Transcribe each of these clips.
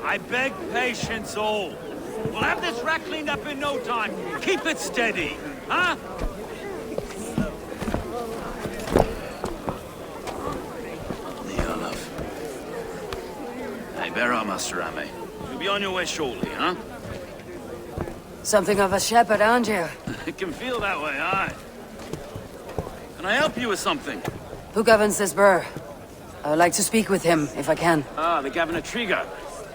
I beg patience, all. We'll have this wreck cleaned up in no time. Keep it steady, huh? Hey, bear up, Master Ame. You'll be on your way shortly, huh? Something of a shepherd, aren't you? It can feel that way, aye. Can I help you with something? Who governs this burr? I would like to speak with him, if I can. Ah, the Governor Trigger.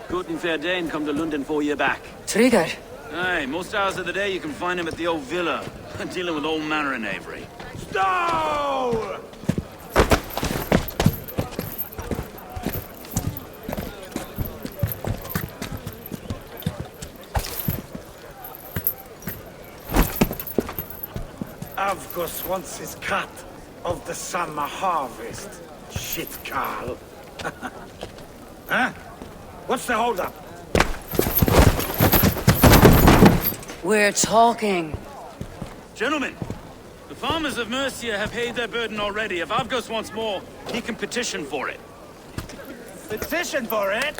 Good and fair Dane come to London 4 year back. Trigger? Aye, most hours of the day you can find him at the old villa, dealing with all manner in Eivor. Stowe! Avgus wants his cut of the summer harvest. Shit, Carl. Huh? What's the holdup? We're talking. Gentlemen, the farmers of Mercia have paid their burden already. If Avgos wants more, he can petition for it. Petition for it?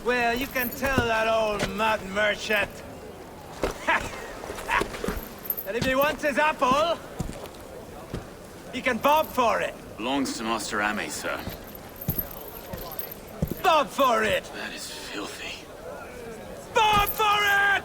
Well, you can tell that old mud merchant that if he wants his apple, he can bob for it. Belongs to Master Ame, sir. Bob for it! That is filthy. Bob for it!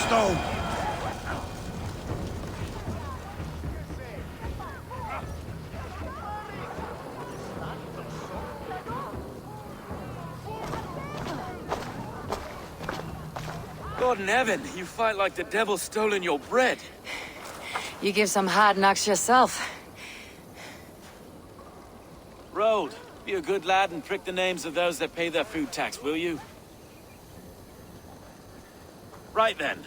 Stowe! God in heaven, you fight like the devil's stolen your bread. You give some hard knocks yourself. Road, be a good lad and prick the names of those that pay their food tax, will you? Right then.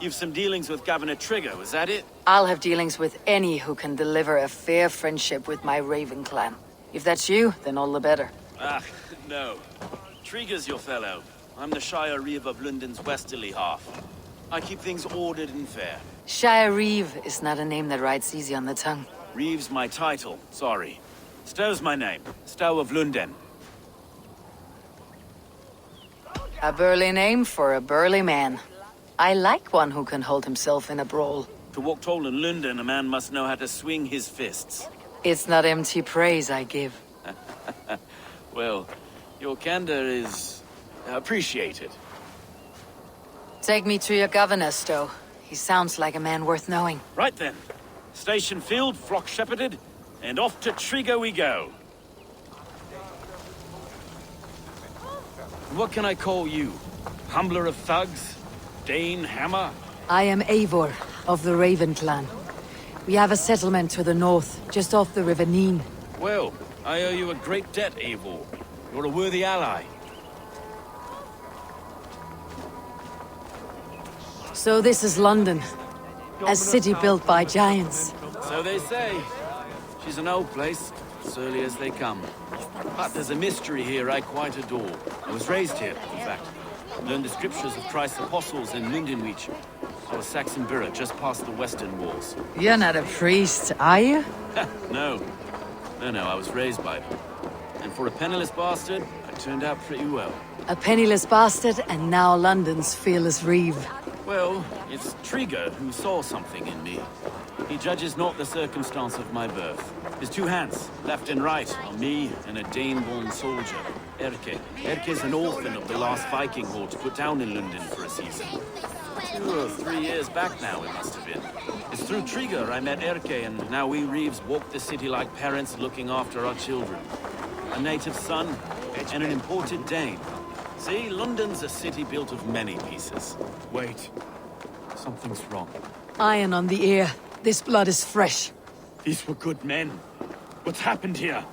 You've some dealings with Governor Trigger, was that it? I'll have dealings with any who can deliver a fair friendship with my Raven clan. If that's you, then all the better. Ah, no. Trigger's your fellow. I'm the Shire Reeve of Lunden's westerly half. I keep things ordered and fair. Shire Reeve is not a name that rides easy on the tongue. Reeve's my title, sorry. Stowe's my name. Stowe of Lunden. A burly name for a burly man. I like one who can hold himself in a brawl. To walk tall in Lunden, a man must know how to swing his fists. It's not empty praise I give. Well, your candor is appreciated. Take me to your governor, Stowe. He sounds like a man worth knowing. Right then. Station filled, flock shepherded, and off to Trigger we go. What can I call you? Humbler of thugs? Dane Hammer? I am Eivor, of the Raven clan. We have a settlement to the north, just off the River Neen. Well, I owe you a great debt, Eivor. You're a worthy ally. So this is London. A city built by giants. So they say. She's an old place, surly as they come. But there's a mystery here I quite adore. I was raised here, in fact. Learned the scriptures of Christ's apostles in Lundenwich. Our Saxon borough just past the western walls. You're not a priest, are you? No. No, I was raised by them. And for a penniless bastard, I turned out pretty well. A penniless bastard, and now London's fearless Reeve. Well, it's Trigger who saw something in me. He judges not the circumstance of my birth. His two hands, left and right, are me and a Dane-born soldier, Erke. Erke's an orphan of the last Viking horde put down in Lunden for a season. 2 or 3 years back now, it must have been. It's through Trigger I met Erke, and now we Reeves walk the city like parents looking after our children. A native son, and an imported Dane. See, London's a city built of many pieces. Wait. Something's wrong. Iron on the ear. This blood is fresh. These were good men. What's happened here?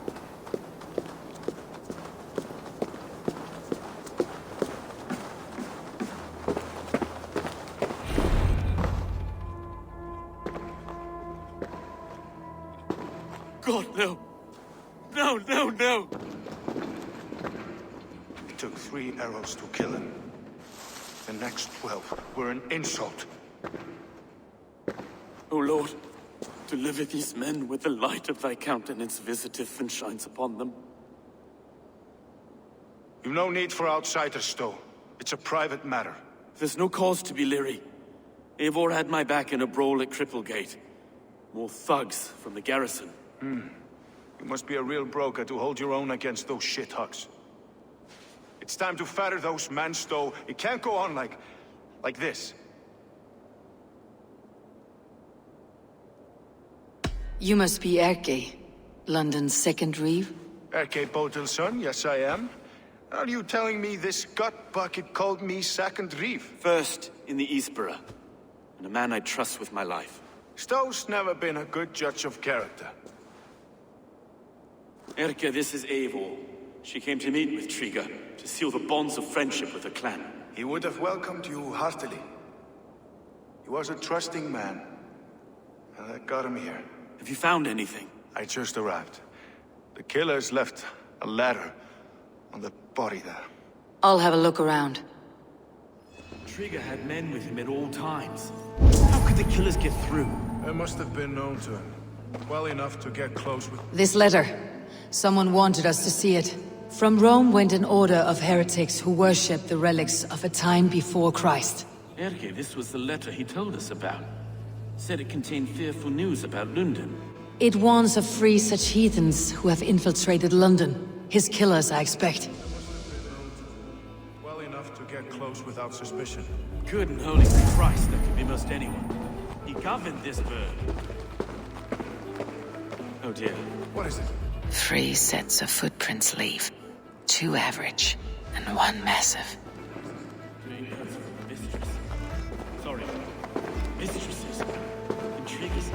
God, no. No, no, no! It took 3 arrows to kill him. The next 12 were an insult. O Lord, deliver these men with the light of thy countenance visiteth and shines upon them. You've no need for outsiders, Stowe. It's a private matter. There's no cause to be leery. Eivor had my back in a brawl at Cripplegate. More thugs from the garrison. You must be a real broker to hold your own against those shithugs. It's time to fetter those men, Stowe. It can't go on like this. You must be Erke, London's second Reeve. Erke Botel's son, yes I am. Are you telling me this gut bucket called me second Reeve? First in the Eastborough, and a man I trust with my life. Stowe's never been a good judge of character. Erke, this is Eivor. She came to meet with Triga, to seal the bonds of friendship with the clan. He would have welcomed you heartily. He was a trusting man, and I got him here. Have you found anything? I just arrived. The killers left a ladder on the body there. I'll have a look around. Triga had men with him at all times. How could the killers get through? They must have been known to him. Well enough to get close with... This letter. Someone wanted us to see it. From Rome went an order of heretics who worshipped the relics of a time before Christ. Erke, this was the letter he told us about. Said it contained fearful news about Lunden. It warns of 3 such heathens who have infiltrated London. His killers, I expect. Well enough to get close without suspicion. Good and holy Christ, that could be most anyone. He governed this bird. Oh dear. What is it? 3 sets of footprints leave. 2 average, and 1 massive. Mistress. Sorry. Mistresses. Intriguers.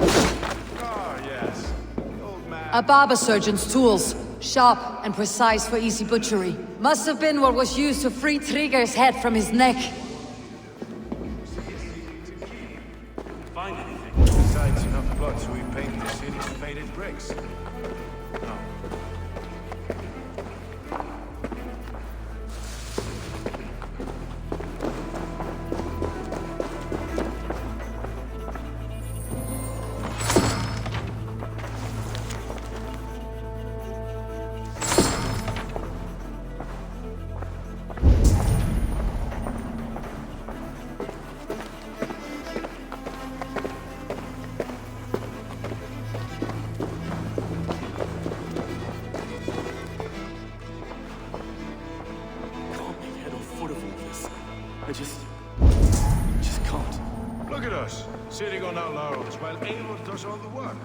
Ah, yes. The old man... A barber surgeon's tools. Sharp and precise for easy butchery. Must have been what was used to free Triga's head from his neck. Find anything? Besides enough blood to repaint the city's faded bricks. No. I just can't. Look at us, sitting on our laurels while Eivor does all the work.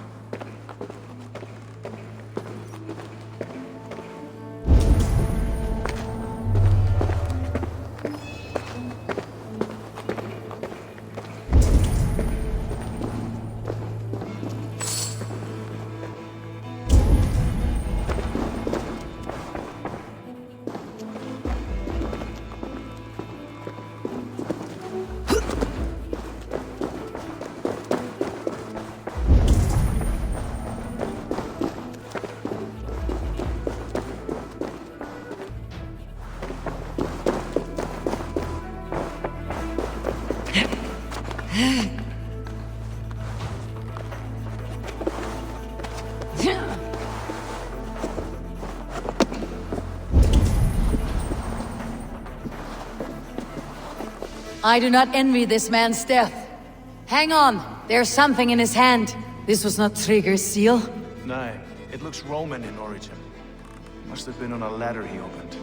I do not envy this man's death. Hang on, there's something in his hand. This was not Trigger's seal. Nay, it looks Roman in origin. Must have been on a ladder he opened.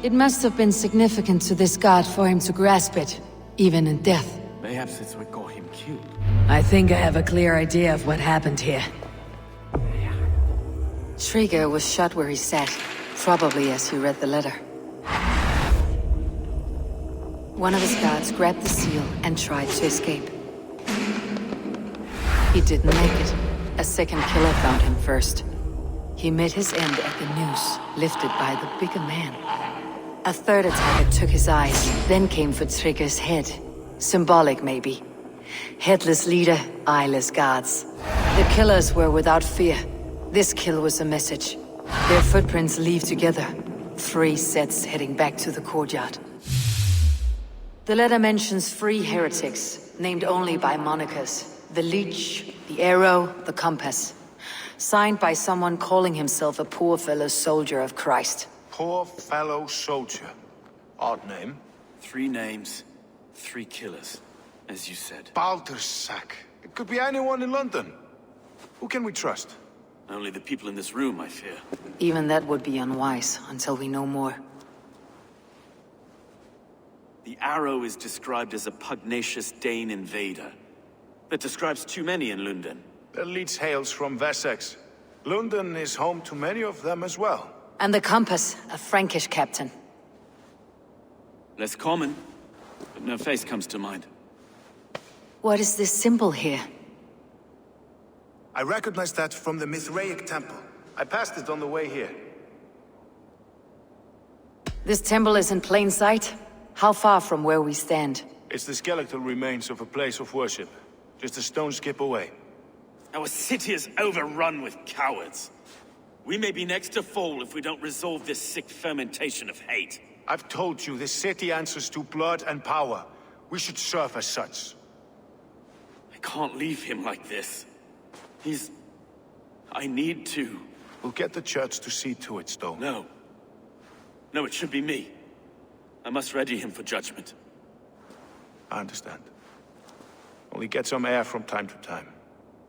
It must have been significant to this god for him to grasp it, even in death. Perhaps it's what got him killed. I think I have a clear idea of what happened here. Trigger was shot where he sat, probably as he read the letter. One of his guards grabbed the seal and tried to escape. He didn't make it. A second killer found him first. He met his end at the noose, lifted by the bigger man. A third attacker took his eyes, then came for Trigger's head. Symbolic, maybe. Headless leader, eyeless guards. The killers were without fear. This kill was a message. Their footprints leave together. 3 sets heading back to the courtyard. The letter mentions 3 heretics, named only by monikers. The Leech, the Arrow, the Compass. Signed by someone calling himself a poor fellow soldier of Christ. Poor fellow soldier. Odd name. 3 names, 3 killers, as you said. Baldersack. It could be anyone in London. Who can we trust? Only the people in this room, I fear. Even that would be unwise, until we know more. The Arrow is described as a pugnacious Dane invader. That describes too many in Lunden. The Leech hails from Wessex. Lunden is home to many of them as well. And the Compass, a Frankish captain. Less common, but no face comes to mind. What is this symbol here? I recognize that from the Mithraic temple. I passed it on the way here. This temple is in plain sight? How far from where we stand? It's the skeletal remains of a place of worship. Just a stone's skip away. Our city is overrun with cowards. We may be next to fall if we don't resolve this sick fermentation of hate. I've told you, this city answers to blood and power. We should serve as such. I can't leave him like this. I need to. We'll get the church to see to it, Stowe. No. No, it should be me. I must ready him for judgment. I understand. Only get some air from time to time.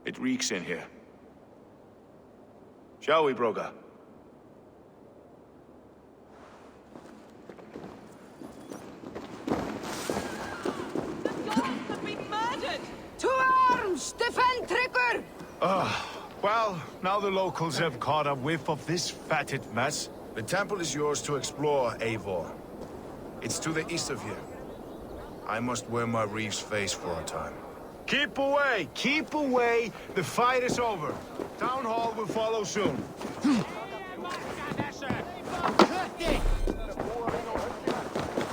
It reeks in here. Shall we, Broga? To arms! Defend Trigger! Well, now the locals have caught a whiff of this fatted mess. The temple is yours to explore, Eivor. It's to the east of here. I must wear my Reeves face for a time. Keep away! Keep away! The fight is over. Town Hall will follow soon.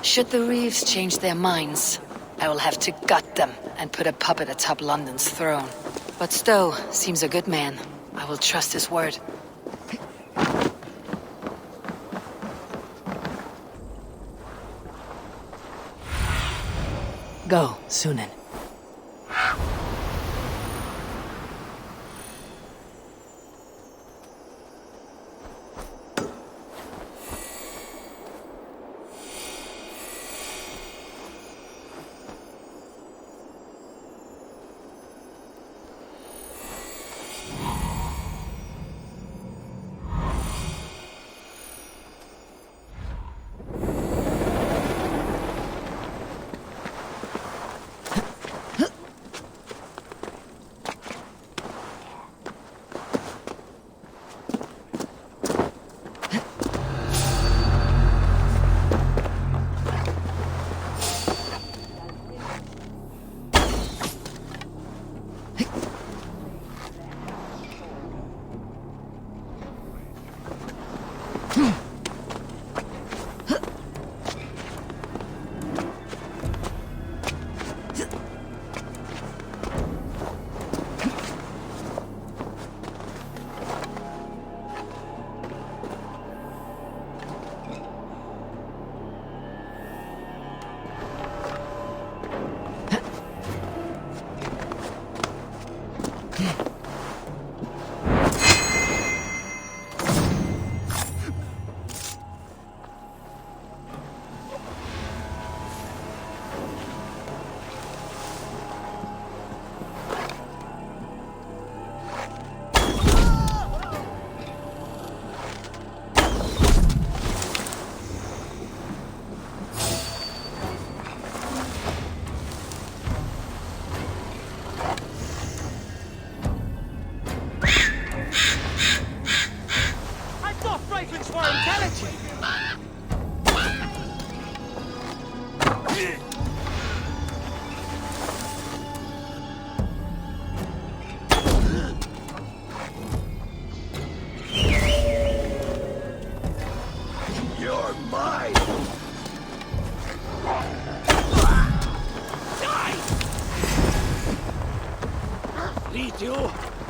Should the Reeves change their minds, I will have to gut them and put a puppet atop London's throne. But Stowe seems a good man. I will trust his word. Go, Sunan.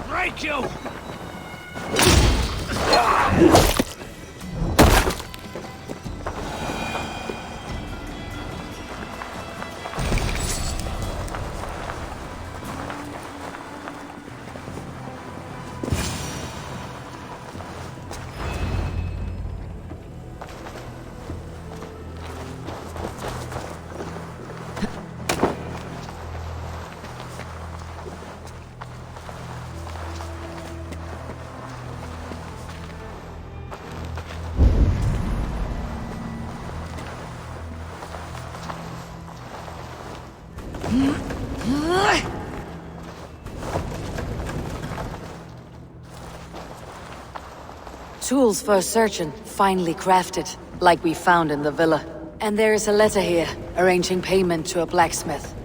Break you! Tools for a surgeon, finely crafted, like we found in the villa. And there is a letter here, arranging payment to a blacksmith.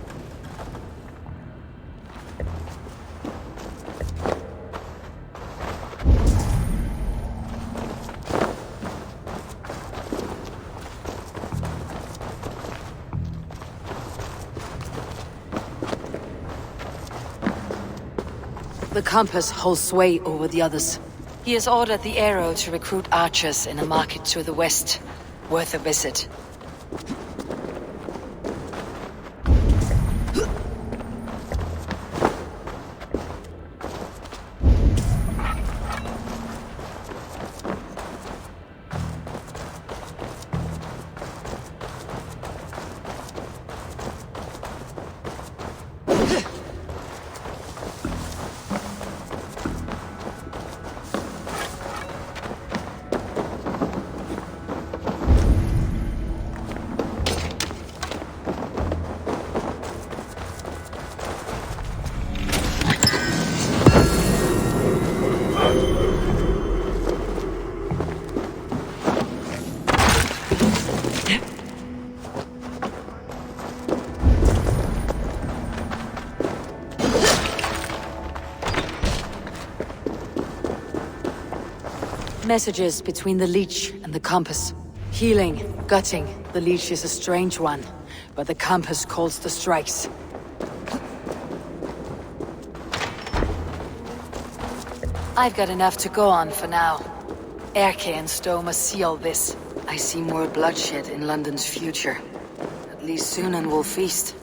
The compass holds sway over the others. He has ordered the arrow to recruit archers in a market to the west. Worth a visit. Messages between the leech and the compass. Healing, gutting. The leech is a strange one, but the compass calls the strikes. I've got enough to go on for now. Erke and Stowe must seal this. I see more bloodshed in London's future. At least soon and we'll feast.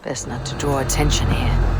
Best not to draw attention here.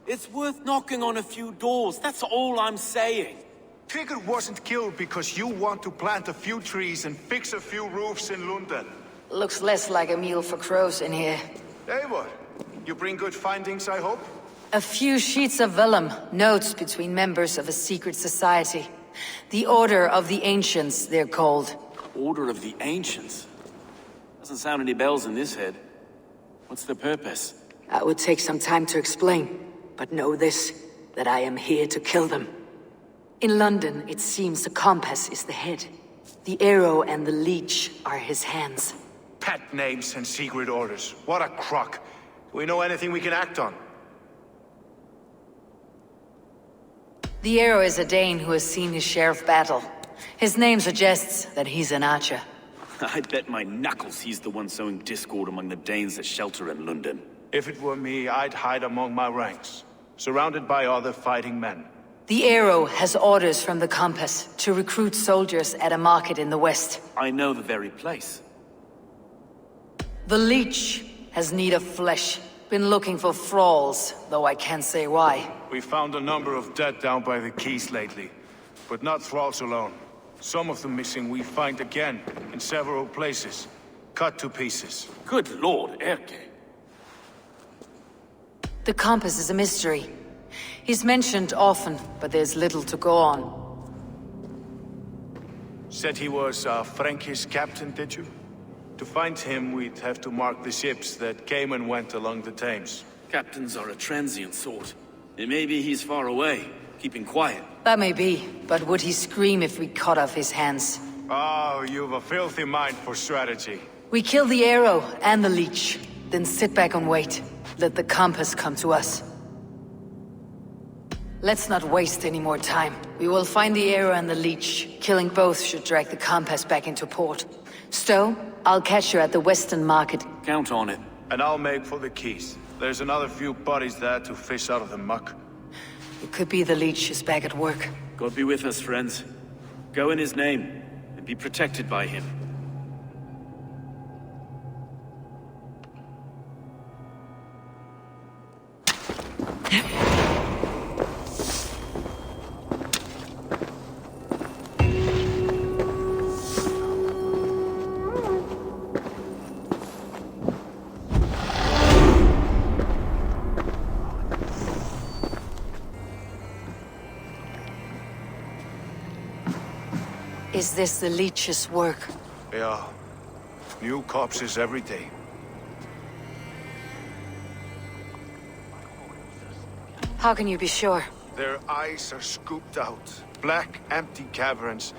It's worth knocking on a few doors, that's all I'm saying. Trigger wasn't killed because you want to plant a few trees and fix a few roofs in Lunden. Looks less like a meal for crows in here. Eivor, you bring good findings, I hope? A few sheets of vellum, notes between members of a secret society. The Order of the Ancients, they're called. Order of the Ancients? Doesn't sound any bells in this head. What's the purpose? That would take some time to explain. But know this, that I am here to kill them. In London, it seems the compass is the head. The arrow and the leech are his hands. Pet names and secret orders. What a crock. Do we know anything we can act on? The arrow is a Dane who has seen his share of battle. His name suggests that he's an archer. I bet my knuckles he's the one sowing discord among the Danes that shelter in Lunden. If it were me, I'd hide among my ranks, surrounded by other fighting men. The Arrow has orders from the Compass to recruit soldiers at a market in the west. I know the very place. The Leech has need of flesh. Been looking for thralls, though I can't say why. We found a number of dead down by the quays lately, but not thralls alone. Some of the missing we find again, in several places, cut to pieces. Good lord, Erke. The Compass is a mystery. He's mentioned often, but there's little to go on. Said he was a Frankish captain, did you? To find him, we'd have to mark the ships that came and went along the Thames. Captains are a transient sort. It may be he's far away, keeping quiet. That may be, but would he scream if we cut off his hands? Oh, you've a filthy mind for strategy. We kill the Arrow and the Leech, then sit back and wait. Let the Compass come to us. Let's not waste any more time. We will find the Arrow and the Leech. Killing both should drag the Compass back into port. Stowe, I'll catch you at the Western Market. Count on it. And I'll make for the quays. There's another few bodies there to fish out of the muck. It could be the Leech is back at work. God be with us, friends. Go in his name, and be protected by him. Is this the Leech's work? Yeah. New corpses every day. How can you be sure? Their eyes are scooped out. Black, empty caverns.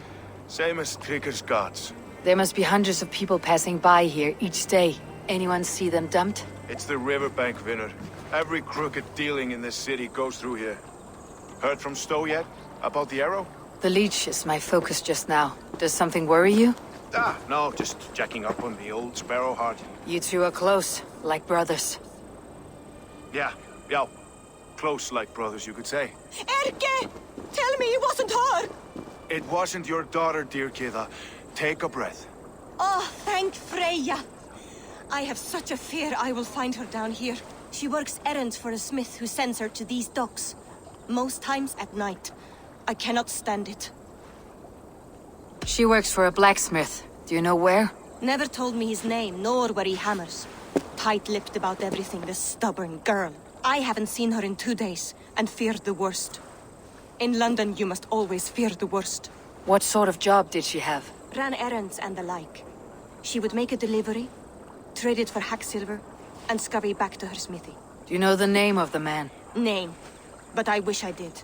Same as Trigger's gods. There must be hundreds of people passing by here each day. Anyone see them dumped? It's the riverbank, Vinner. Every crooked dealing in this city goes through here. Heard from Stowe yet? About the Arrow? The Leech is my focus just now. Does something worry you? Ah, no, just checking up on the old Sparrowheart. You two are close, like brothers. Yeah. Close like brothers, you could say. Erke! Tell me it wasn't her! It wasn't your daughter, dear Kida. Take a breath. Oh, thank Freya. I have such a fear I will find her down here. She works errands for a smith who sends her to these docks. Most times at night. I cannot stand it. She works for a blacksmith. Do you know where? Never told me his name, nor where he hammers. Tight-lipped about everything, the stubborn girl. I haven't seen her in 2 days, and feared the worst. In London, you must always fear the worst. What sort of job did she have? Ran errands and the like. She would make a delivery, trade it for hack silver, and scurry back to her smithy. Do you know the name of the man? Name. But I wish I did.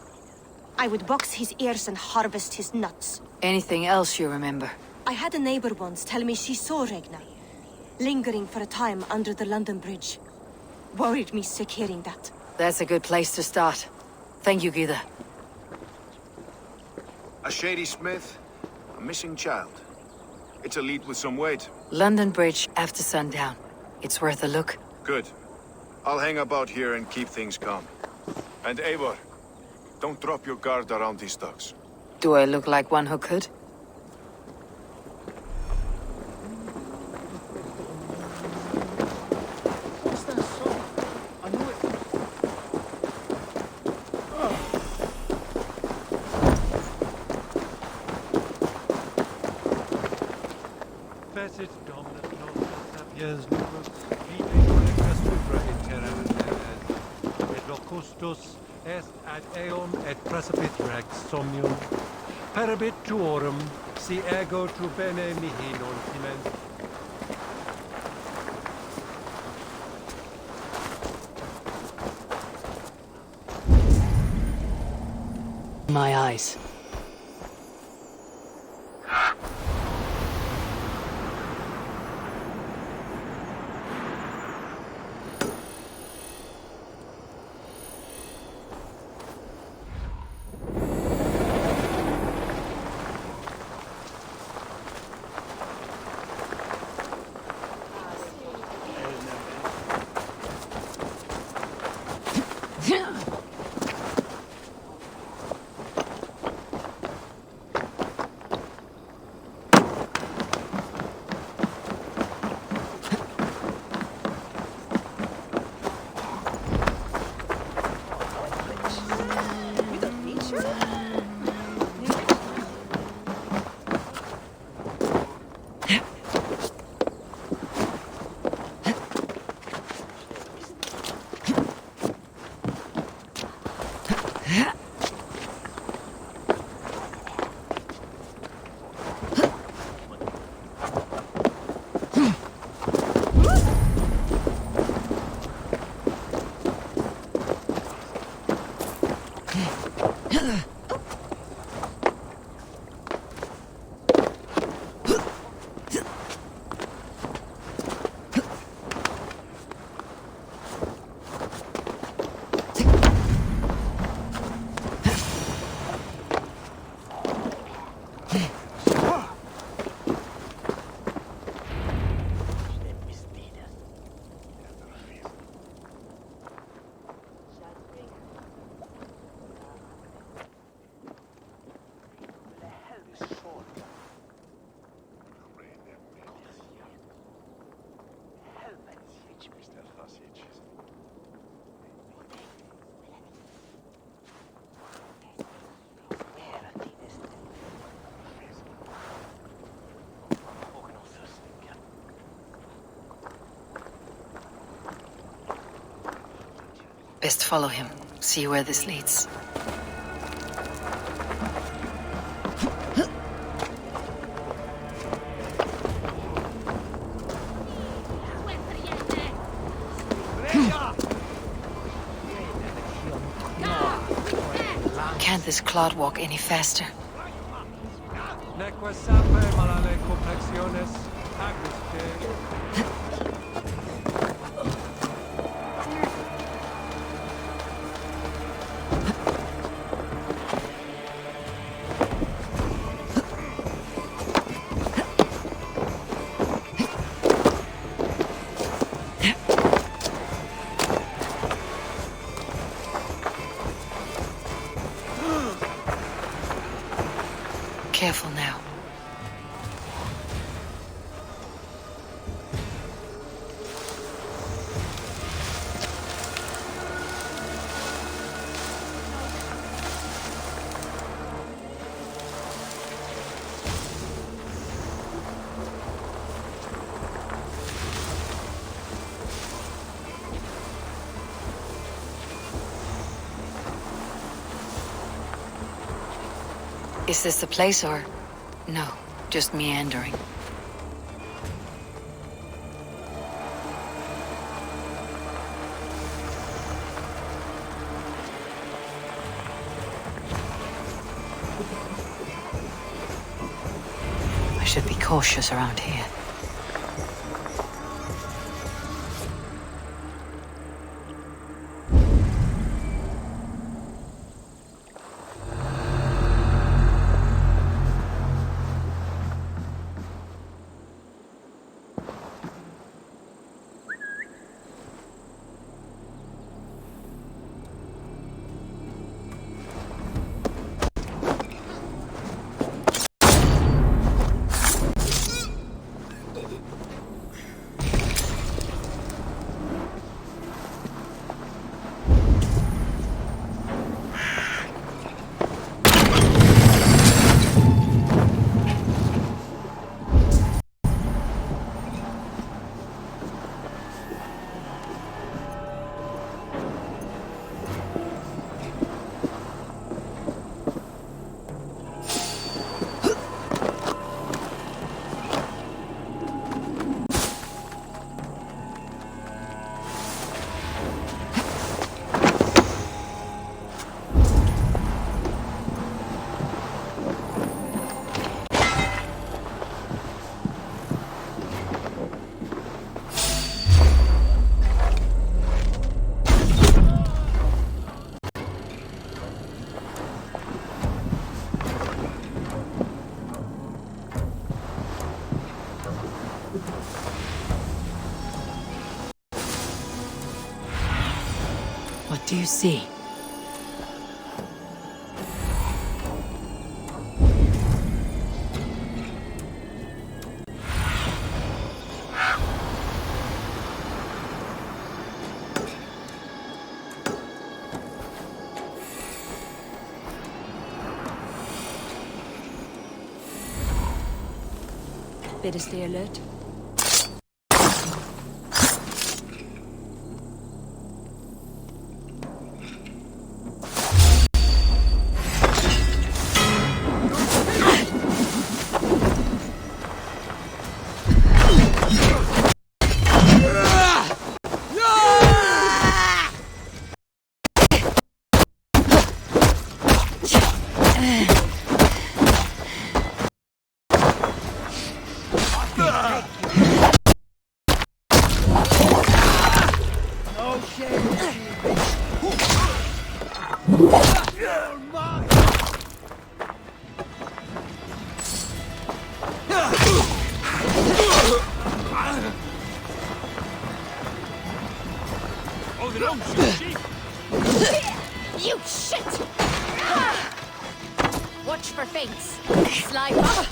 I would box his ears and harvest his nuts. Anything else you remember? I had a neighbor once tell me she saw Regna, lingering for a time under the London Bridge. Worried me sick hearing that. That's a good place to start. Thank you, Gida. A shady smith, a missing child. It's a lead with some weight. London Bridge after sundown. It's worth a look. Good. I'll hang about here and keep things calm. And Eivor, don't drop your guard around these docks. Do I look like one who could? What's that song? I know it. Facet dominant notas appears lupus, vive conectas supra intera et locustus est ad eum et precipit rex somnium, parabit tuorum, si ego tu bene mihi non timent. My eyes. Best follow him. See where this leads. Can't this clod walk any faster? Careful now. Is this the place or... No, just meandering. I should be cautious around here. What do you see? Better stay alert. You shit! Watch for feints. Slide up.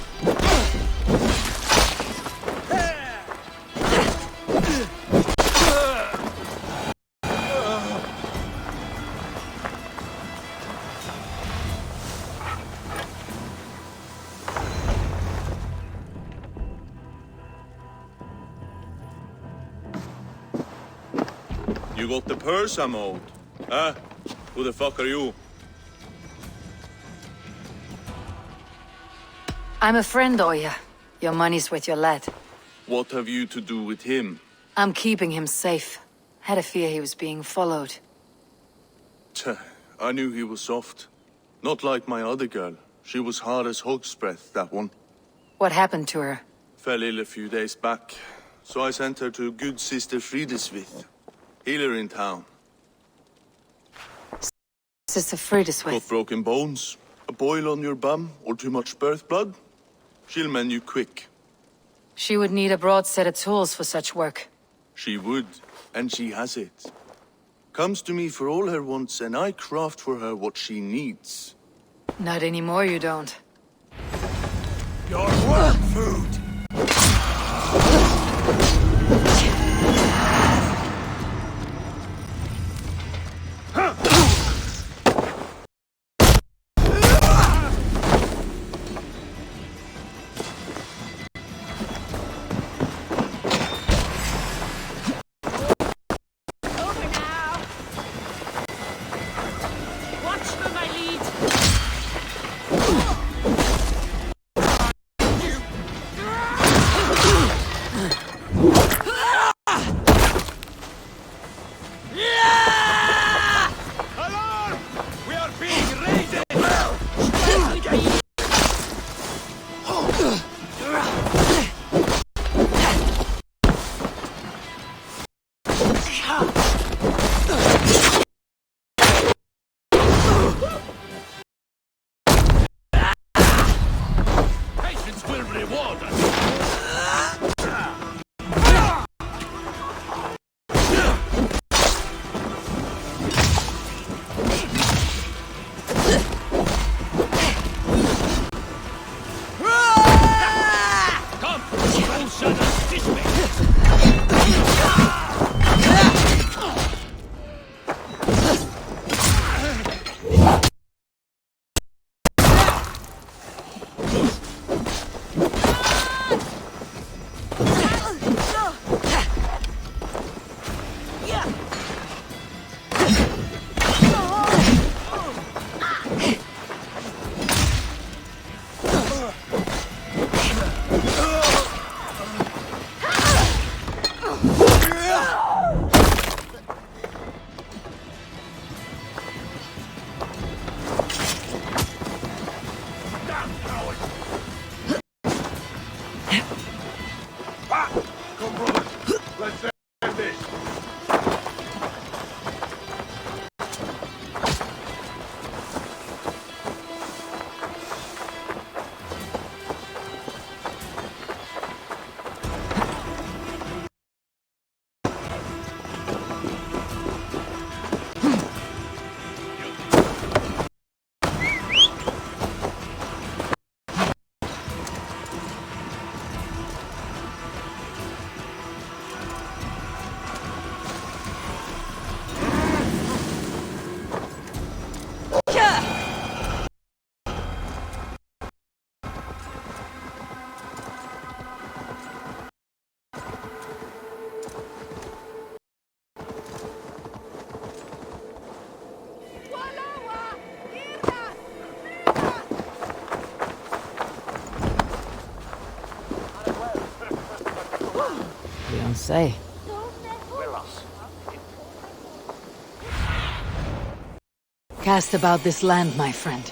You got the purse I'm owed. Huh? Who the fuck are you? I'm a friend, Oya. Your money's with your lad. What have you to do with him? I'm keeping him safe. Had a fear he was being followed. Tch, I knew he was soft. Not like my other girl. She was hard as hog's breath, that one. What happened to her? Fell ill a few days back. So I sent her to good sister Frideswith. Healer in town. Sister Frideswith. Got broken bones, a boil on your bum, or too much birth blood? She'll mend you quick. She would need a broad set of tools for such work. She would, and she has it. Comes to me for all her wants, and I craft for her what she needs. Not anymore, you don't. Your work food! say. Cast about this land, my friend.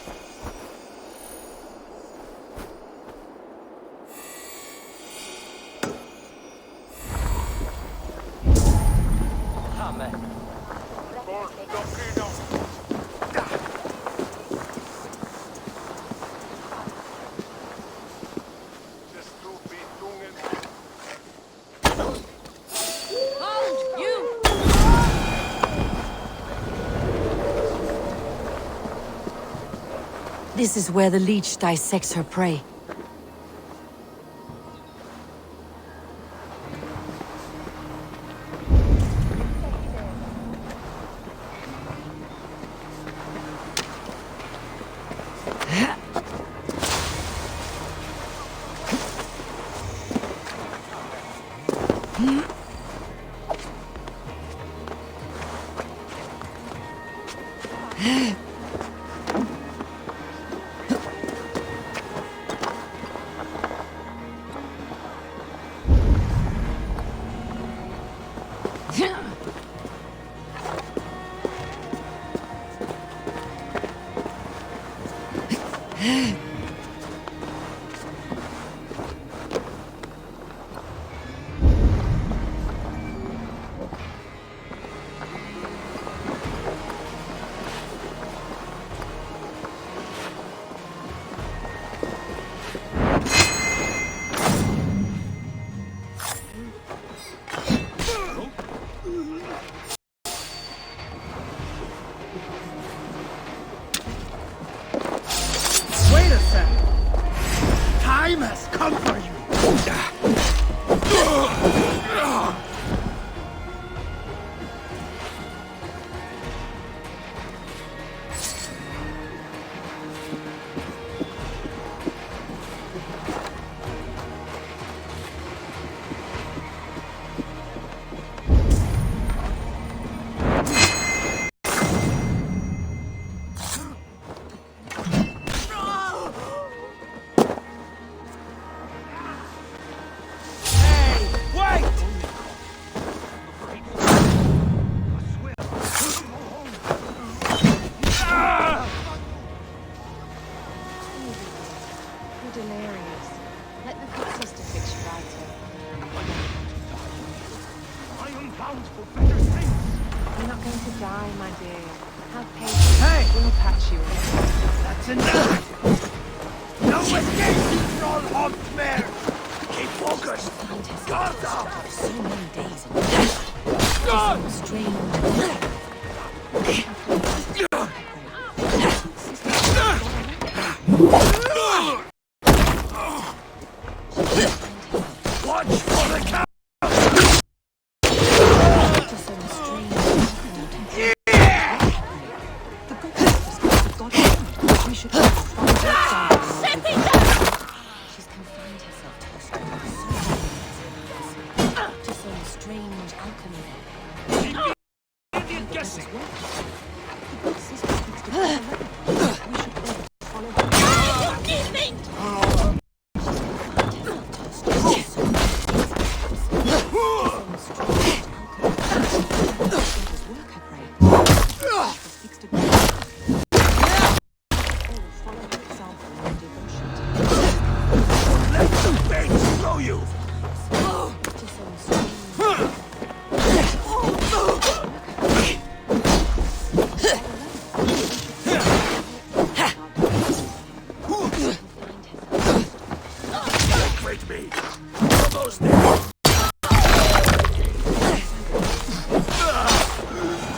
This is where the leech dissects her prey.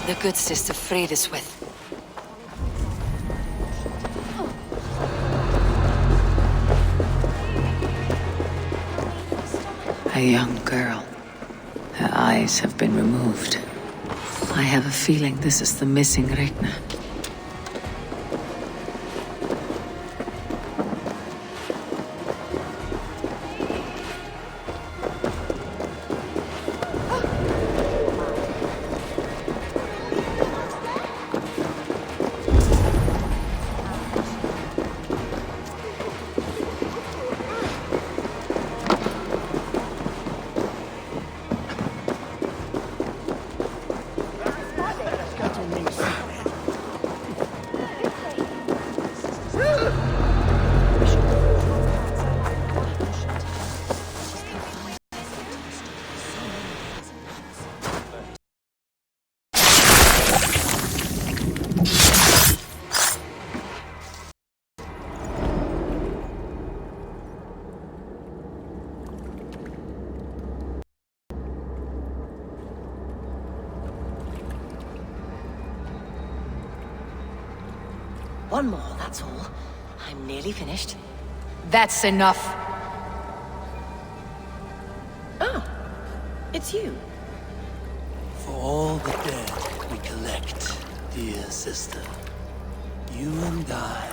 The good sister freed us with. A young girl. Her eyes have been removed. I have a feeling this is the missing Regna. one more, that's all. I'm nearly finished. That's enough. Ah, it's you. For all the dead we collect, dear sister, you and I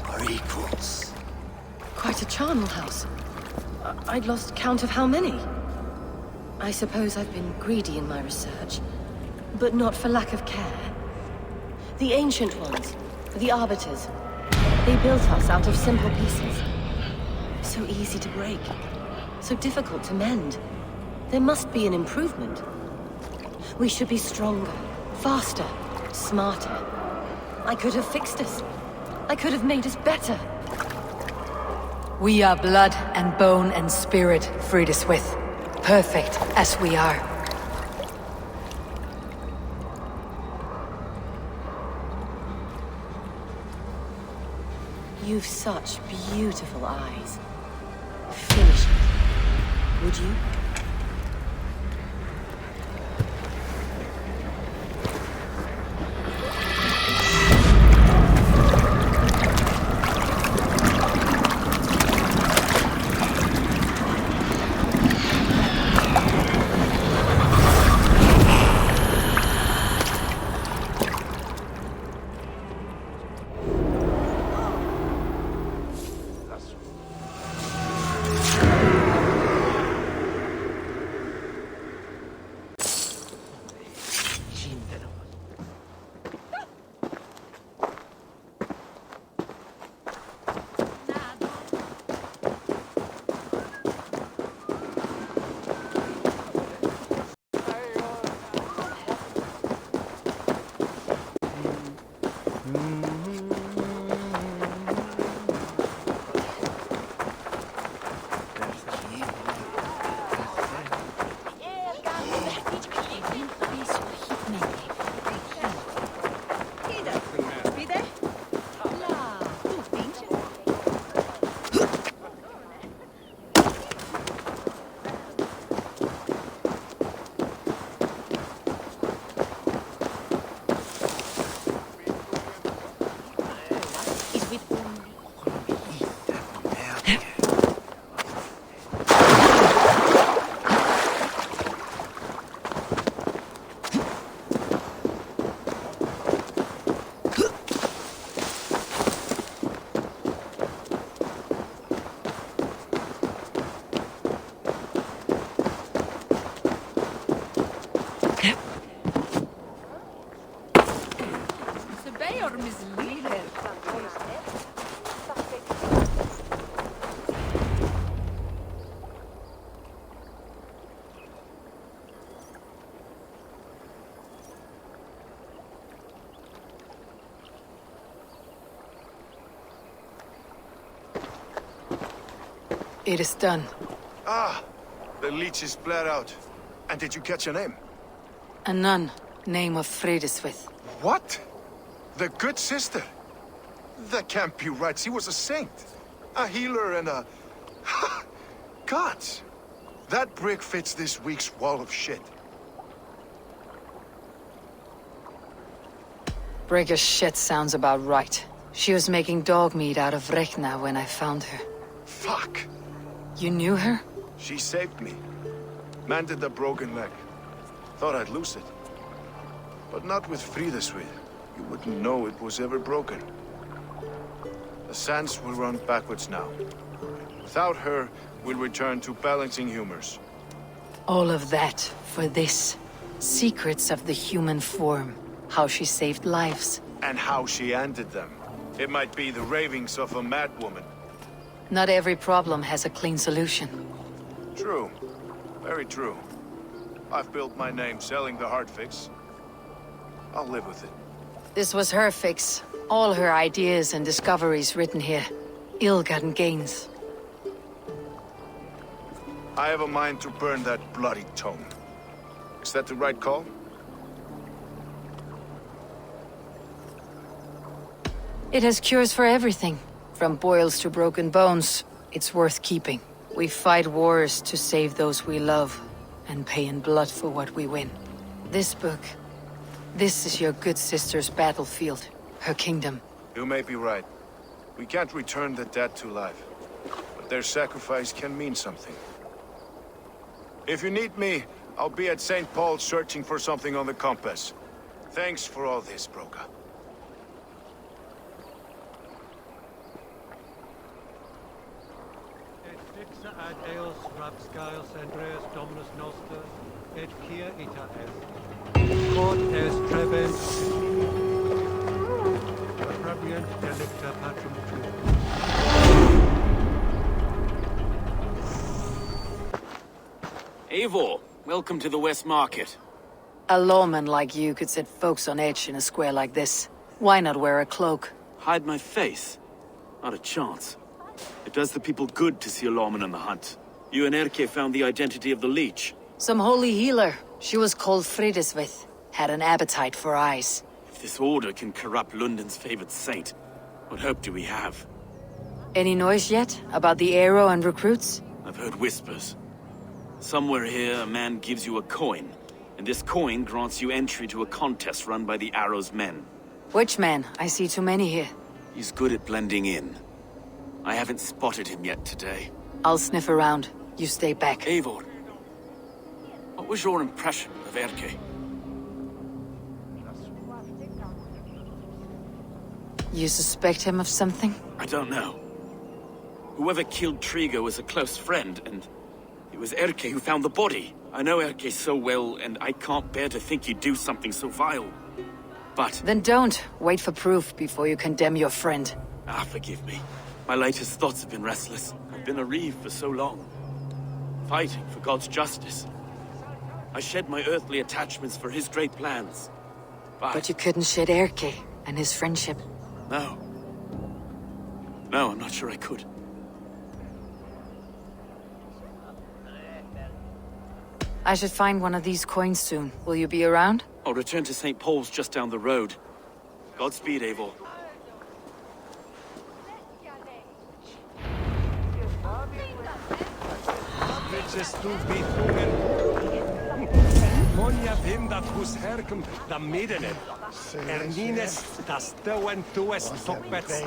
are equals. Quite a charnel house. I'd lost count of how many. I suppose I've been greedy in my research, but not for lack of care. The ancient ones, the arbiters, they built us out of simple pieces. So easy to break, so difficult to mend. There must be an improvement. We should be stronger, faster, smarter. I could have fixed us. I could have made us better. We are blood and bone and spirit, Frideswith. Perfect as we are. You've such beautiful eyes. Finish it, would you? It is done. Ah, the leech is bled out. And did you catch her name? A nun, name of Frideswith. What? The good sister? That can't be right. She was a saint. A healer and a... Gods! That brick fits this week's wall of shit. Brigger's shit sounds about right. She was making dog meat out of Rekna when I found her. Fuck! You knew her? She saved me. Mended the broken leg. Thought I'd lose it. But not with Frideswith. You wouldn't know it was ever broken. The sands will run backwards now. Without her, we'll return to balancing humors. All of that for this. Secrets of the human form. How she saved lives. And how she ended them. It might be the ravings of a madwoman. Not every problem has a clean solution. True. Very true. I've built my name selling the heart fix. I'll live with it. This was her fix. All her ideas and discoveries written here. Ill-gotten gains. I have a mind to burn that bloody tome. Is that the right call? It has cures for everything. From boils to broken bones. It's worth keeping. We fight wars to save those we love, and pay in blood for what we win. This book, this is your good sister's battlefield, her kingdom. You may be right. We can't return the dead to life. But their sacrifice can mean something. If you need me, I'll be at St. Paul's searching for something on the compass. Thanks for all this, Broca. Et dixa ad eos rapscaios Andreas Dominus Noster, et kia ita est. Quod est trebent appropriant delicta patrum tuum. Eivor, welcome to the West Market. A lawman like you could set folks on edge in a square like this. Why not wear a cloak? Hide my face? Not a chance. It does the people good to see a lawman on the hunt. You and Erke found the identity of the leech. Some holy healer. She was called Fridesvith. Had an appetite for eyes. If this order can corrupt Lunden's favored saint, what hope do we have? Any noise yet about the arrow and recruits? I've heard whispers. Somewhere here, a man gives you a coin, and this coin grants you entry to a contest run by the Arrow's men. Which man? I see too many here. He's good at blending in. I haven't spotted him yet today. I'll sniff around. You stay back. Eivor, what was your impression of Erke? You suspect him of something? I don't know. Whoever killed Trigo was a close friend, and it was Erke who found the body. I know Erke so well, and I can't bear to think he'd do something so vile. But... Then don't. Wait for proof before you condemn your friend. Forgive me. My latest thoughts have been restless. I've been a Reeve for so long. Fighting for God's justice. I shed my earthly attachments for his great plans. But you couldn't shed Erke and his friendship. No. No, I'm not sure I could. I should find one of these coins soon. Will you be around? I'll return to St. Paul's just down the road. Godspeed, Eivor. Monja vindat hos Herkum da middenet. Nines da Stowen tues tokbets.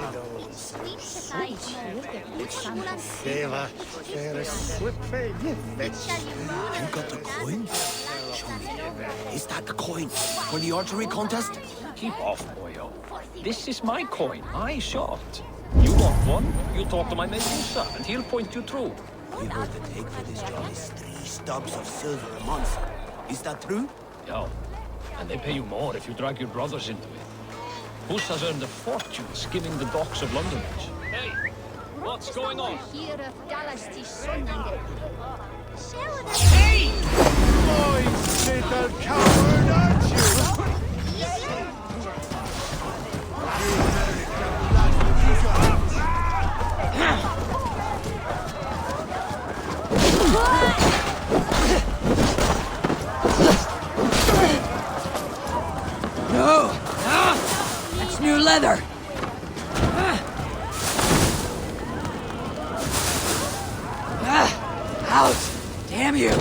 You got the coin? Show me. Is that the coin for the archery contest? Keep off, boyo. This is my coin. I shot. You want one? You talk to my mate Musa, and he'll point you through. We heard the take for this job is 3 stubs of silver a month. Is that true? Yeah. And they pay you more if you drag your brothers into it. Hus has earned a fortune skimming the docks of London. Hey! What's going on? Hey! Boy, little coward, aren't you? No! That's new leather! Out! Damn you!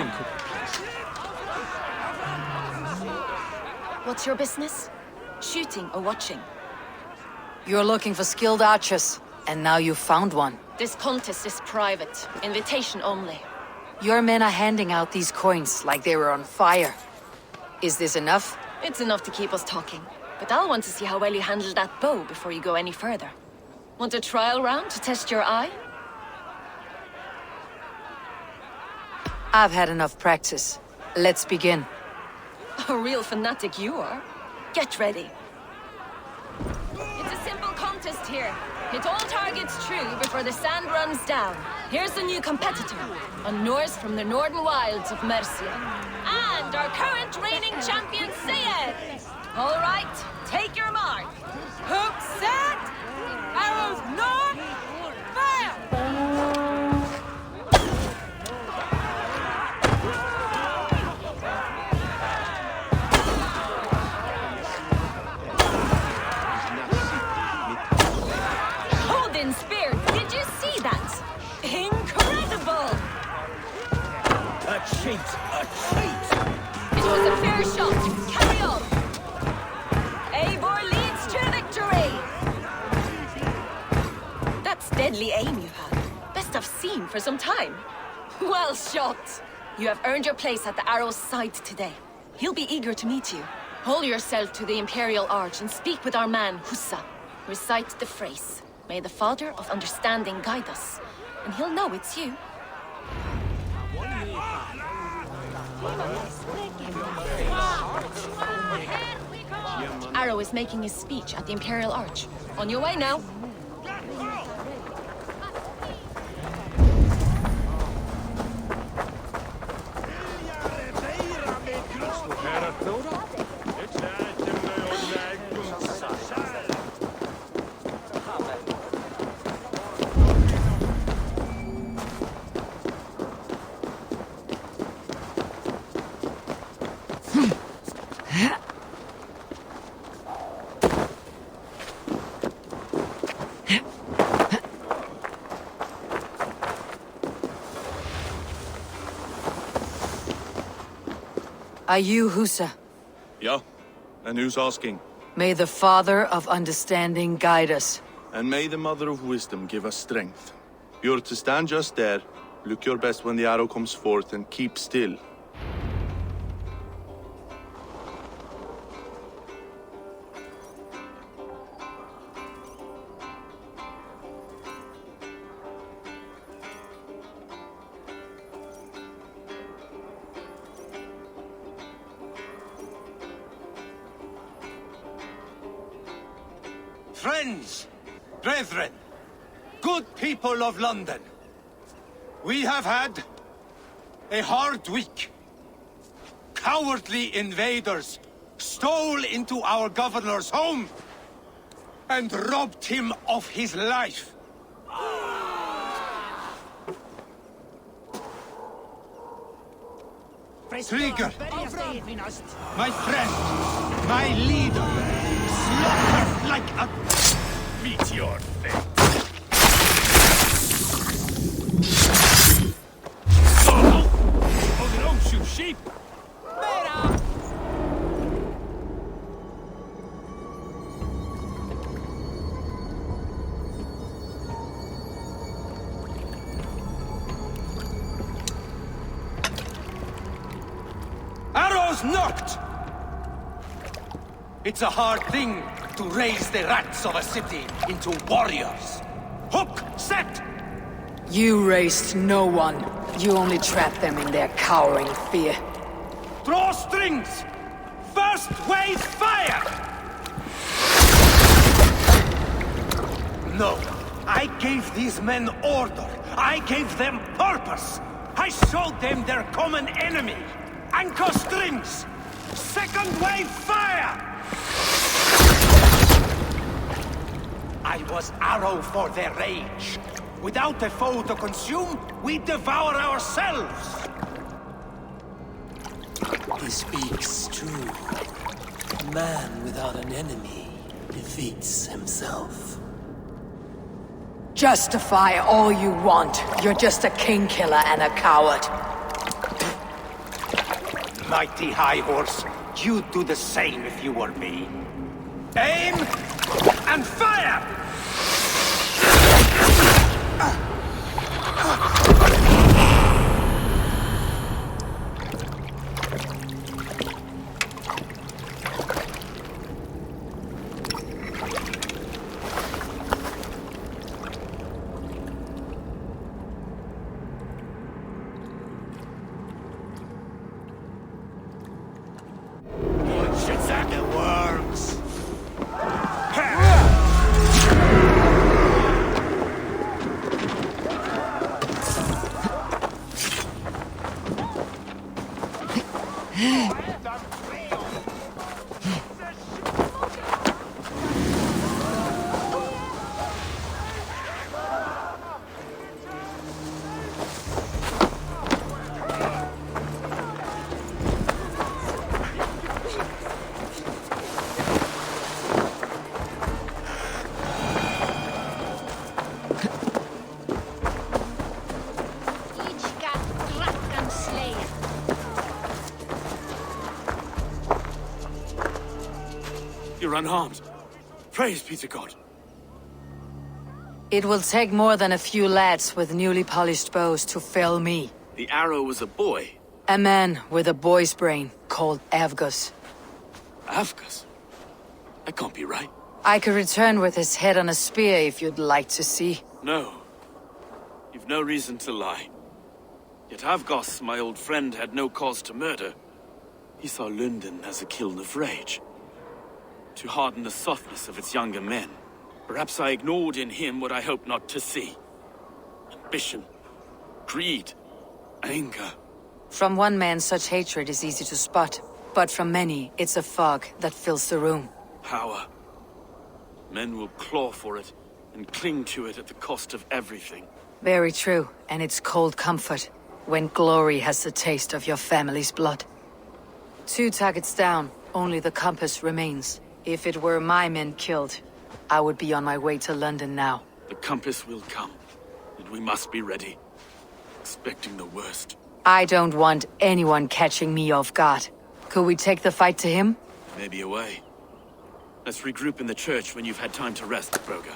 some cookie, please. What's your business? Shooting or watching? You're looking for skilled archers, and now you've found one. This contest is private. Invitation only. Your men are handing out these coins like they were on fire. Is this enough? It's enough to keep us talking. But I'll want to see how well you handle that bow before you go any further. Want a trial round to test your eye? I've had enough practice. Let's begin. A real fanatic you are. Get ready. It's a simple contest here. Hit all targets true before the sand runs down. Here's the new competitor, a Norse from the northern wilds of Mercia. And our current reigning champion, Sayed! All right, take your mark. Hook set! Arrows north! Fire! Odin spear! Did you see that? Incredible! A cheat! A cheat! It was a fair shot. Carry on. Eivor leads to victory! That's deadly aim you have. Best I've seen for some time. Well shot! You have earned your place at the arrow's side today. He'll be eager to meet you. Hold yourself to the Imperial Arch and speak with our man, Hussa. Recite the phrase. May the Father of Understanding guide us. And he'll know it's you. Arrow is making his speech at the Imperial Arch. On your way now. Are you Husa? Yeah. And who's asking? May the Father of Understanding guide us. And may the Mother of Wisdom give us strength. You're to stand just there, look your best when the arrow comes forth, and keep still. Friends, brethren, good people of London, we have had a hard week. Cowardly invaders stole into our governor's home and robbed him of his life. Trigger, my friend, my leader, slaughtered like a... Meet your fate. Oh, no, shoot sheep! Arrows knocked! It's a hard thing to raise the rats of a city into warriors. Hook, set! You raised no one. You only trapped them in their cowering fear. Draw strings! First wave fire! No, I gave these men order. I gave them purpose. I showed them their common enemy. Anchor strings! Second wave fire! I was arrow for their rage. Without a foe to consume, we devour ourselves! He speaks true. Man without an enemy defeats himself. Justify all you want. You're just a king killer and a coward. mighty high horse. You'd do the same if you were me. Aim and fire! You're unharmed. Praise be to God. It will take more than a few lads with newly polished bows to fell me. The arrow was a boy. A man with a boy's brain, called Avgus. Avgus? That can't be right. I could return with his head on a spear if you'd like to see. No. You've no reason to lie. Yet Avgus, my old friend, had no cause to murder. He saw Lunden as a kiln of rage. To harden the softness of its younger men. Perhaps I ignored in him what I hoped not to see. Ambition, greed, anger. From one man, such hatred is easy to spot. But from many, it's a fog that fills the room. Power. Men will claw for it, and cling to it at the cost of everything. Very true, and it's cold comfort, when glory has the taste of your family's blood. 2 targets down, only the compass remains. If it were my men killed, I would be on my way to London now. The compass will come, and we must be ready. Expecting the worst. I don't want anyone catching me off guard. Could we take the fight to him? Maybe a way. Let's regroup in the church when you've had time to rest, Broga.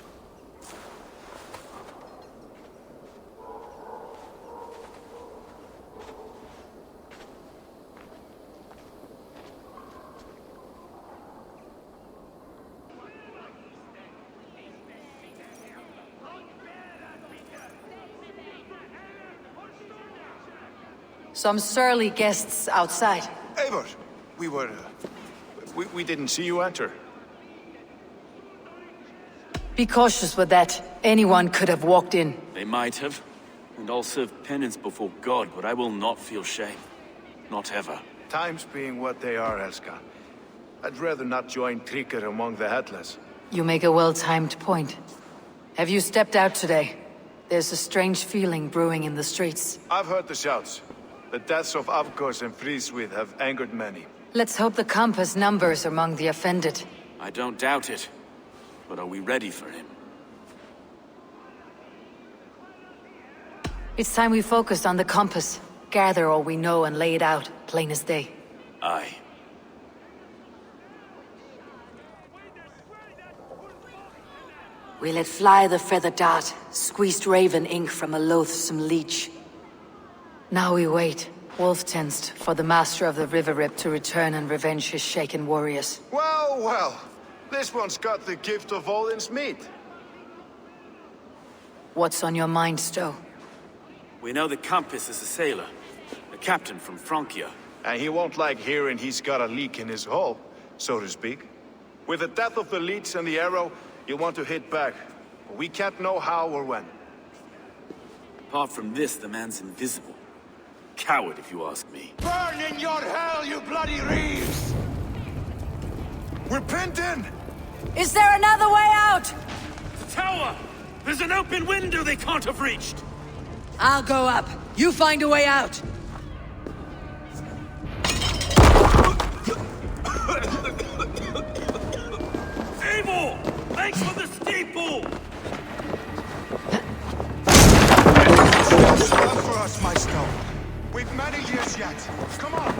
Some surly guests outside. Eivor, we didn't see you enter. Be cautious with that. Anyone could have walked in. They might have. And I'll serve penance before God, but I will not feel shame. Not ever. Times being what they are, Elska. I'd rather not join Tryggr among the Headless. You make a well-timed point. Have you stepped out today? There's a strange feeling brewing in the streets. I've heard the shouts. The deaths of Avgus and Fríswith have angered many. Let's hope the compass numbers among the offended. I don't doubt it. But are we ready for him? It's time we focused on the compass. Gather all we know and lay it out, plain as day. Aye. We let fly the feather dart, squeezed raven ink from a loathsome leech. Now we wait, wolf-tensed, for the master of the river rip to return and revenge his shaken warriors. Well, well. This one's got the gift of Odin's meat. What's on your mind, Stowe? We know that Campus is a sailor. A captain from Francia. And he won't like hearing he's got a leak in his hull, so to speak. With the death of the leech and the arrow, you'll want to hit back. But we can't know how or when. Apart from this, the man's invisible. Coward, if you ask me. Burn in your hell, you bloody Reeves! We're pinned in! Is there another way out? The tower! There's an open window they can't have reached! I'll go up. You find a way out. Eivor! Thanks for the steeple! Run for us, my Stowe. We've many years yet. Come on!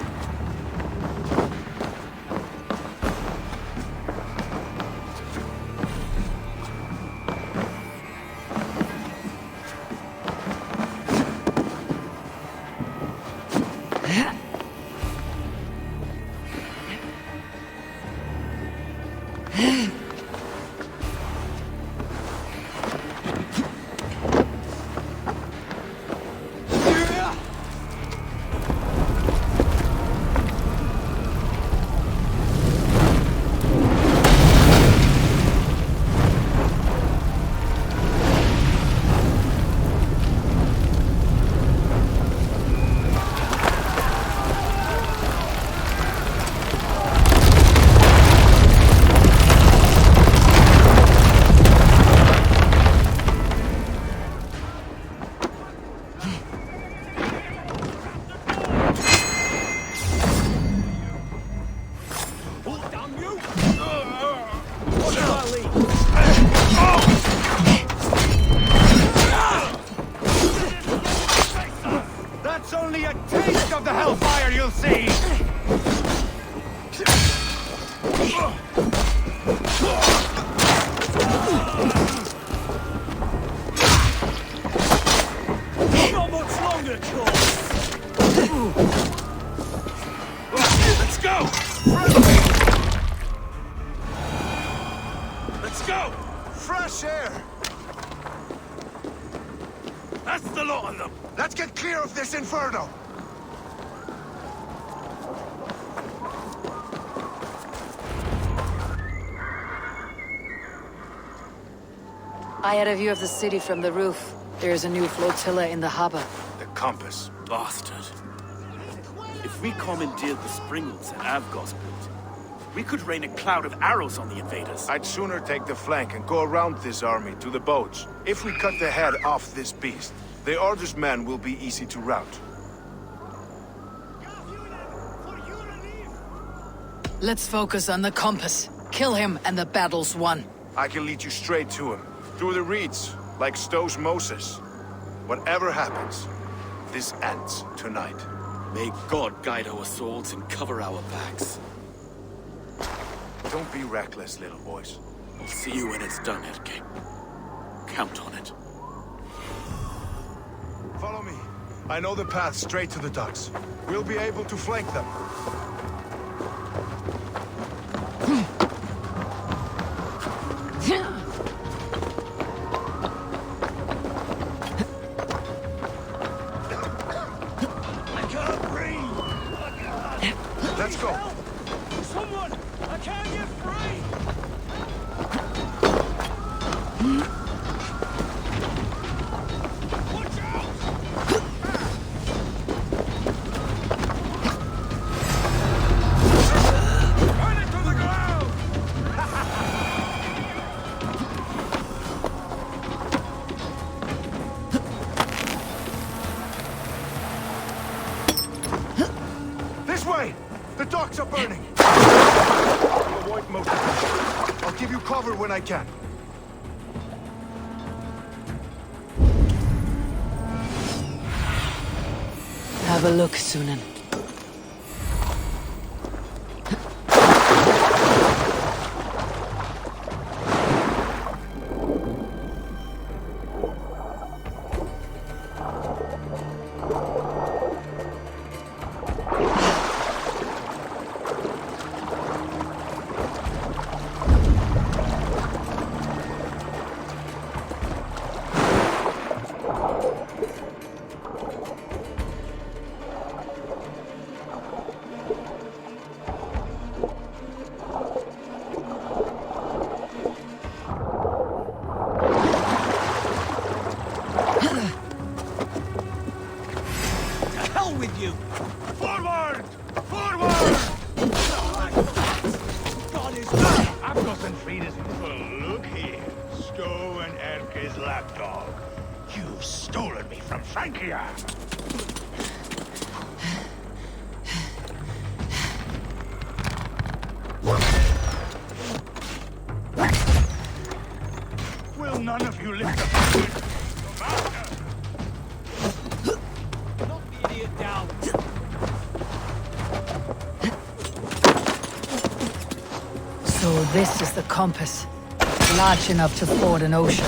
That's only a taste of the hellfire you'll see! Not much longer, Claw! Let's go! Let's go! Fresh air! That's the lot of them! Let's get clear of this inferno! I had a view of the city from the roof. There is a new flotilla in the harbor. The compass. Bastard. If we commandeered the springles that Avgos built, we could rain a cloud of arrows on the invaders. I'd sooner take the flank and go around this army to the boats. If we cut the head off this beast, the Order's men will be easy to rout. Let's focus on the compass. Kill him and the battle's won. I can lead you straight to him. Through the reeds, like Stowe's Moses. Whatever happens, this ends tonight. May God guide our swords and cover our backs. Don't be reckless, little boys. I'll see you when it's done, Erke. Count on it. Follow me. I know the path straight to the docks. We'll be able to flank them. Let's go. Someone! I can't get free! Watch out! Burn it to the ground! This way! The docks are burning! Avoid most of them. I'll give you cover when I can. Have a look, Sunan. With you! Forward! Forward! God is good! I've got some freedom. Well, look here, Stowe and Erke's lapdog. You've stolen me from Francia! Will none of you lift a finger? So this is the compass. Large enough to ford an ocean.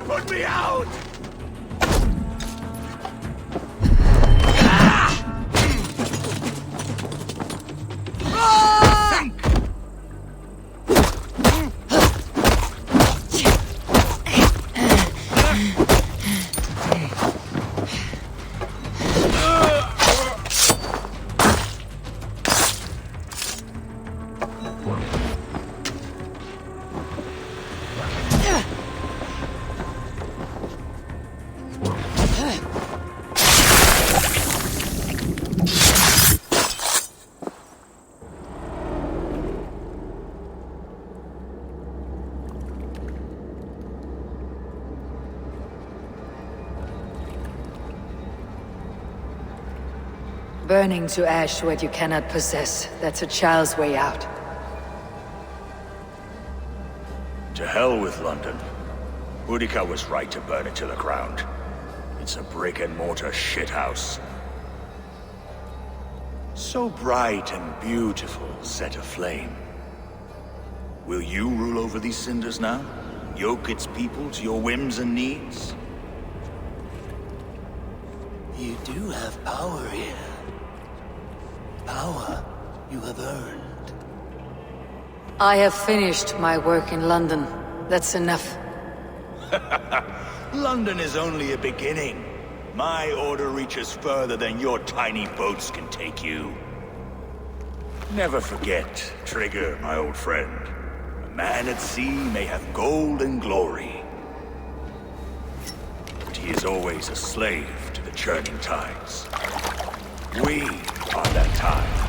Put me out! Burning to ash what you cannot possess. That's a child's way out. To hell with London. Boudica was right to burn it to the ground. It's a brick-and-mortar shithouse. So bright and beautiful, set aflame. Will you rule over these cinders now? Yoke its people to your whims and needs? You do have power here. Power you have earned. I have finished my work in London. That's enough. London is only a beginning. My order reaches further than your tiny boats can take you. Never forget, Trigger, my old friend. A man at sea may have gold and glory, but he is always a slave to the churning tides. We are that tide.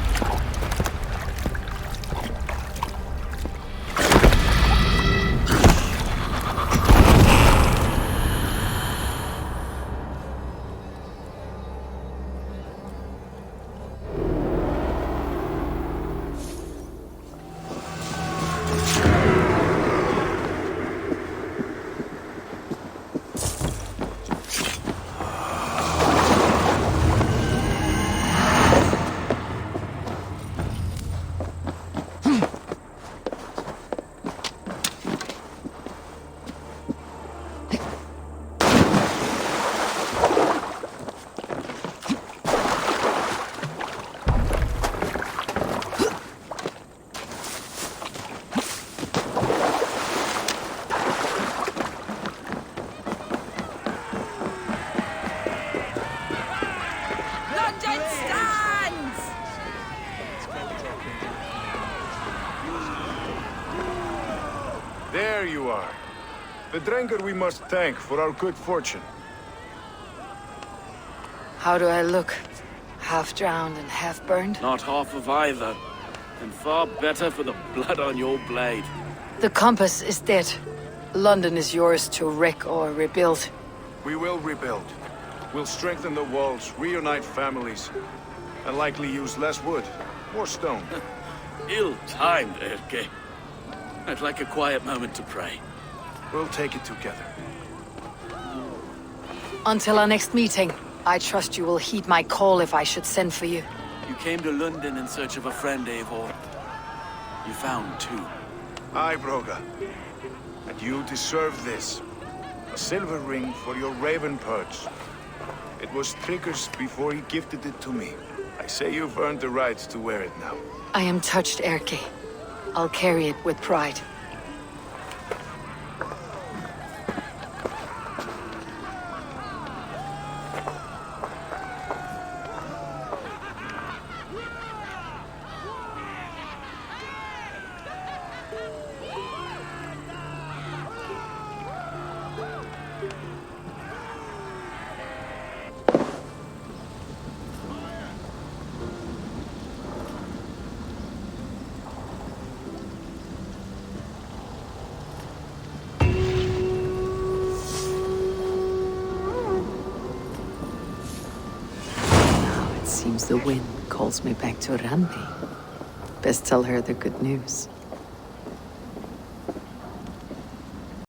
There you are. The Drengur we must thank for our good fortune. How do I look? Half drowned and half burned? Not half of either. And far better for the blood on your blade. The compass is dead. London is yours to wreck or rebuild. We will rebuild. We'll strengthen the walls, reunite families, and likely use less wood, more stone. Ill-timed, Erke. I'd like a quiet moment to pray. We'll take it together. Until our next meeting, I trust you will heed my call if I should send for you. You came to London in search of a friend, Eivor. You found two. Aye, Broga. And you deserve this. A silver ring for your raven perch. It was Trigger's before he gifted it to me. I say you've earned the right to wear it now. I am touched, Erke. I'll carry it with pride. Seems the wind calls me back to Rambi. Best tell her the good news.